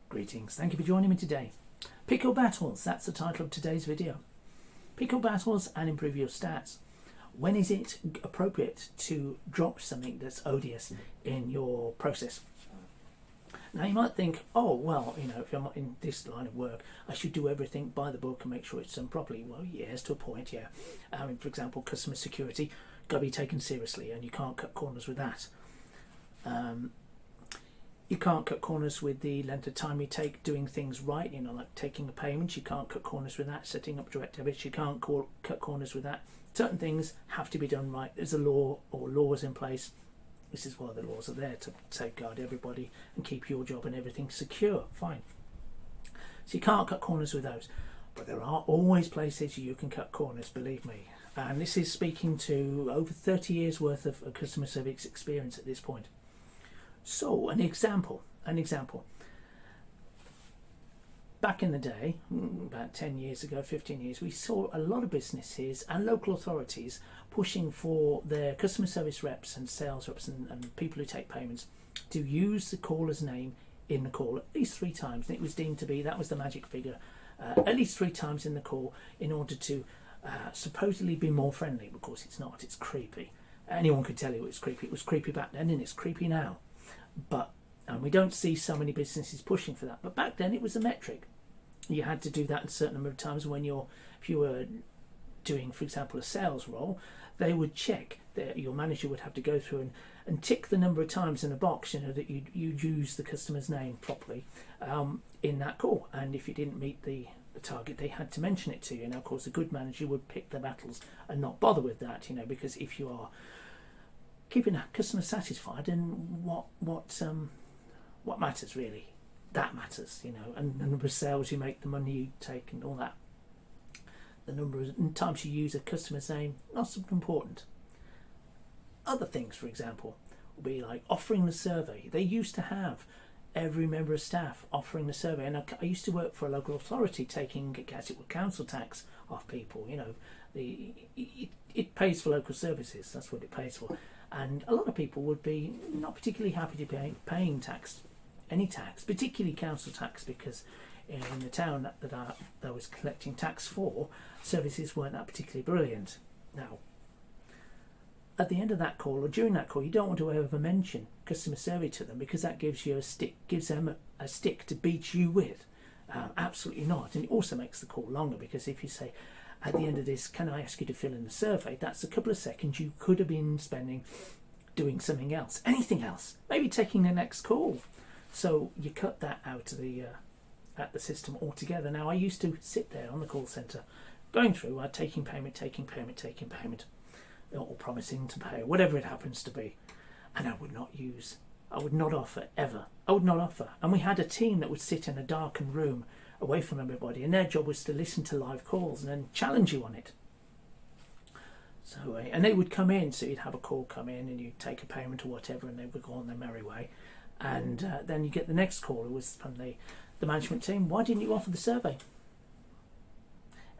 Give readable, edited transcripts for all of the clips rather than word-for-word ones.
Greetings, thank you for joining me today. Pick your battles, that's the title of today's video. Pick your battles and improve your stats. When is it appropriate to drop something that's odious in your process? Now you might think, oh well, if I'm in this line of work, I should do everything by the book and make sure it's done properly. Well, yes, to a point, yeah. For example, customer security, got to be taken seriously, and you can't cut corners with that. You can't cut corners with the length of time you take doing things right, like taking a payment. You can't cut corners with that. Setting up direct debits, you can't cut corners with that. Certain things have to be done right. There's a law or laws in place. This is why the laws are there, to safeguard everybody and keep your job and everything secure. Fine. So you can't cut corners with those. But there are always places you can cut corners, believe me. And this is speaking to over 30 years worth of customer service experience at this point. So, an example. Back in the day, about 10 years ago, 15 years, we saw a lot of businesses and local authorities pushing for their customer service reps and sales reps and people who take payments to use the caller's name in the call at least 3 times. And it was deemed to be, that was the magic figure, at least 3 times in the call in order to supposedly be more friendly. Of course it's not, it's creepy. Anyone could tell you it was creepy. It was creepy back then and it's creepy now. But we don't see so many businesses pushing for that. But back then it was a metric. You had to do that a certain number of times. If you were doing, for example, a sales role, they would check that your manager would have to go through and tick the number of times in a box, that you use the customer's name properly in that call. And if you didn't meet the target, they had to mention it to you. Now, of course, a good manager would pick the battles and not bother with that, because if you are keeping a customer satisfied, and what matters really? That matters, and the number of sales you make, the money you take, and all that. The number of times you use a customer's name, not so important. Other things, for example, will be like offering the survey. They used to have every member of staff offering the survey, and I used to work for a local authority taking, as it were, council tax off people. It pays for local services. That's what it pays for. And a lot of people would be not particularly happy to be paying tax, any tax, particularly council tax, because in the town that I was collecting tax for, services weren't that particularly brilliant. Now, at the end of that call or during that call, you don't want to ever mention customer service to them, because that gives them a stick to beat you with. Absolutely not. And it also makes the call longer, because if you say, at the end of this, can I ask you to fill in the survey? That's a couple of seconds you could have been spending doing something else, anything else, maybe taking the next call. So you cut that out of at the system altogether. Now, I used to sit there on the call centre, going through, taking payment, or promising to pay, whatever it happens to be, and I would not offer ever. I would not offer. And we had a team that would sit in a darkened room away from everybody, and their job was to listen to live calls and then challenge you on it. So, and they would come in, so you'd have a call come in and you'd take a payment or whatever, and they would go on their merry way. And then you get the next call, it was from the management team. Why didn't you offer the survey?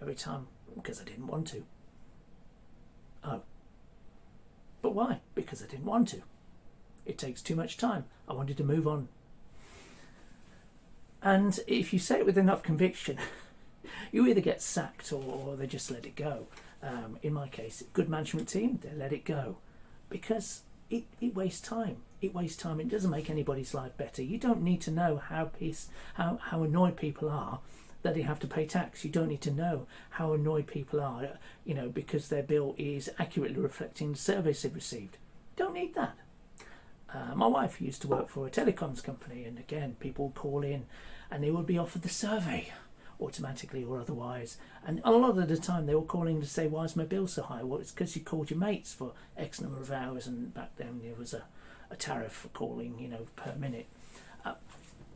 Every time, because I didn't want to. Oh. But why? Because I didn't want to. It takes too much time. I wanted to move on. And if you say it with enough conviction, you either get sacked or they just let it go. In my case, good management team, they let it go, because it wastes time. It wastes time. It doesn't make anybody's life better. You don't need to know how annoyed people are that they have to pay tax. You don't need to know how annoyed people are, because their bill is accurately reflecting the service they've received. Don't need that. My wife used to work for a telecoms company, and again, people would call in and they would be offered the survey automatically or otherwise, and a lot of the time they were calling to say, why is my bill so high? Well, it's because you called your mates for X number of hours, and back then there was a tariff for calling, per minute.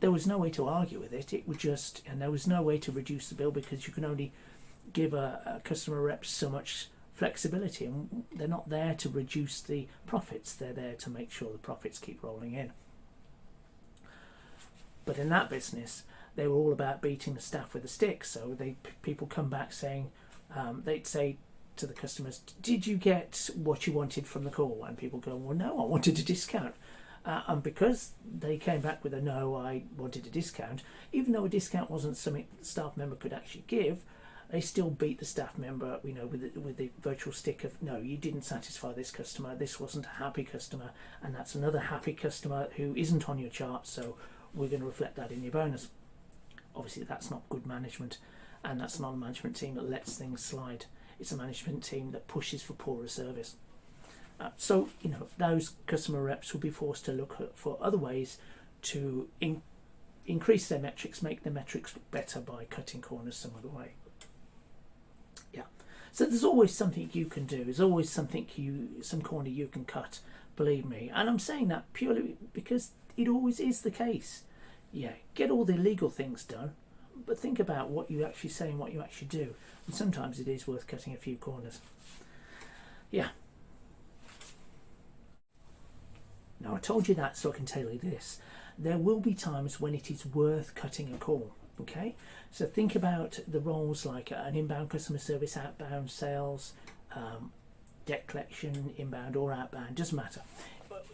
There was no way to argue with it. It would just, and there was no way to reduce the bill, because you can only give a customer rep so much flexibility, and they're not there to reduce the profits. They're there to make sure the profits keep rolling in. But in that business, they were all about beating the staff with a stick. So people come back saying, they'd say to the customers, did you get what you wanted from the call? And people go, well, no, I wanted a discount. And because they came back with a no, I wanted a discount, even though a discount wasn't something the staff member could actually give, they still beat the staff member, with the virtual stick of, no, you didn't satisfy this customer, this wasn't a happy customer, and that's another happy customer who isn't on your chart, so we're going to reflect that in your bonus. Obviously, that's not good management, and that's not a management team that lets things slide. It's a management team that pushes for poorer service. So, those customer reps will be forced to look for other ways to increase their metrics, make their metrics look better by cutting corners some other way. Yeah. So there's always something you can do. There's always some corner you can cut, believe me. And I'm saying that purely because it always is the case. Yeah, get all the legal things done, but think about what you actually say and what you actually do. And sometimes it is worth cutting a few corners. Yeah. Now, I told you that so I can tell you this. There will be times when it is worth cutting a call. Okay, so think about the roles like an inbound customer service, outbound sales, debt collection, inbound or outbound, doesn't matter.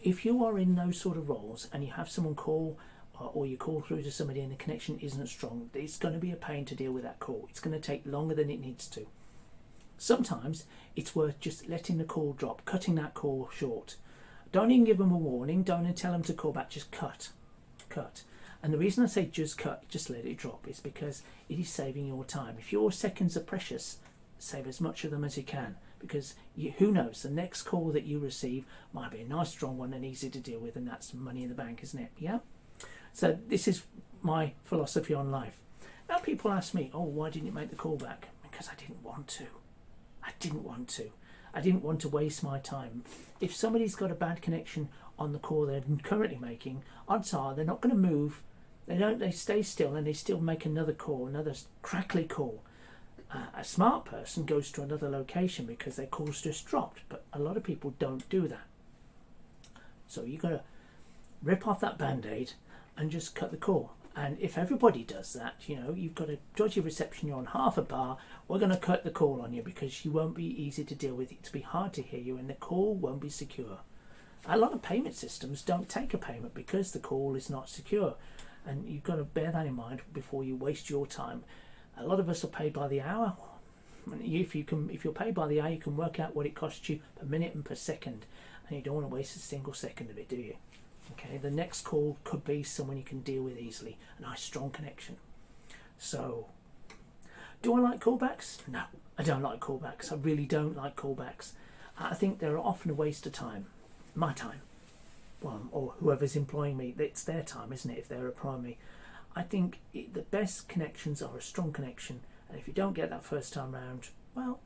If you are in those sort of roles and you have someone call or you call through to somebody and the connection isn't strong, it's going to be a pain to deal with that call. It's going to take longer than it needs to. Sometimes it's worth just letting the call drop, cutting that call short. Don't even give them a warning, don't even tell them to call back, just cut. And the reason I say just cut, just let it drop, is because it is saving your time. If your seconds are precious, save as much of them as you can, because who knows, the next call that you receive might be a nice strong one and easy to deal with, and that's money in the bank, isn't it? Yeah. So this is my philosophy on life. Now people ask me, oh, why didn't you make the call back? Because I didn't want to. I didn't want to waste my time. If somebody's got a bad connection on the call they're currently making, odds are they're not going to move. They stay still and they still make another call, another crackly call. A smart person goes to another location because their call's just dropped, but a lot of people don't do that. So you've got to rip off that band-aid and just cut the call. And if everybody does that, you've got a dodgy reception, you're on half a bar, we're going to cut the call on you because you won't be easy to deal with. It'll be hard to hear you and the call won't be secure. A lot of payment systems don't take a payment because the call is not secure. And you've got to bear that in mind before you waste your time. A lot of us are paid by the hour. If you're paid by the hour, you can work out what it costs you per minute and per second. And you don't want to waste a single second of it, do you? Okay, the next call could be someone you can deal with easily, a nice strong connection. So, do I like callbacks? No, I don't like callbacks. I really don't like callbacks. I think they're often a waste of time, my time, or whoever's employing me. It's their time, isn't it, if they're applying me. I think the best connections are a strong connection, and if you don't get that first time round, well,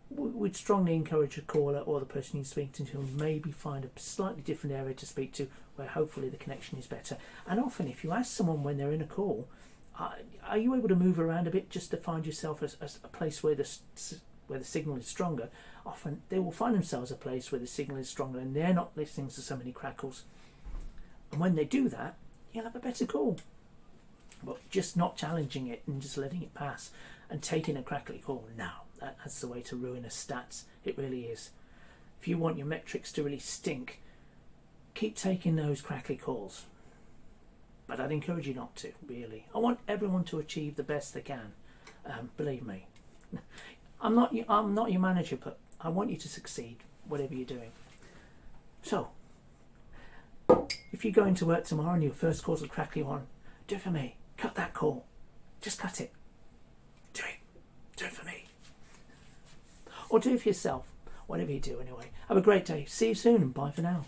we'd strongly encourage a caller or the person you're speaking to maybe find a slightly different area to speak to where hopefully the connection is better. And often if you ask someone when they're in a call, are you able to move around a bit just to find yourself as a place where the signal is stronger? Often they will find themselves a place where the signal is stronger and they're not listening to so many crackles. And when they do that, you'll have a better call. But just not challenging it and just letting it pass and taking a crackly call, no. That's the way to ruin a stats. It really is. If you want your metrics to really stink, keep taking those crackly calls. But I'd encourage you not to, really. I want everyone to achieve the best they can. Believe me. I'm not your manager, but I want you to succeed, whatever you're doing. So, if you go into work tomorrow and your first call's a crackly one, do it for me. Cut that call. Just cut it. Do it. Do it for me. Or do it for yourself. Whatever you do anyway. Have a great day. See you soon and bye for now.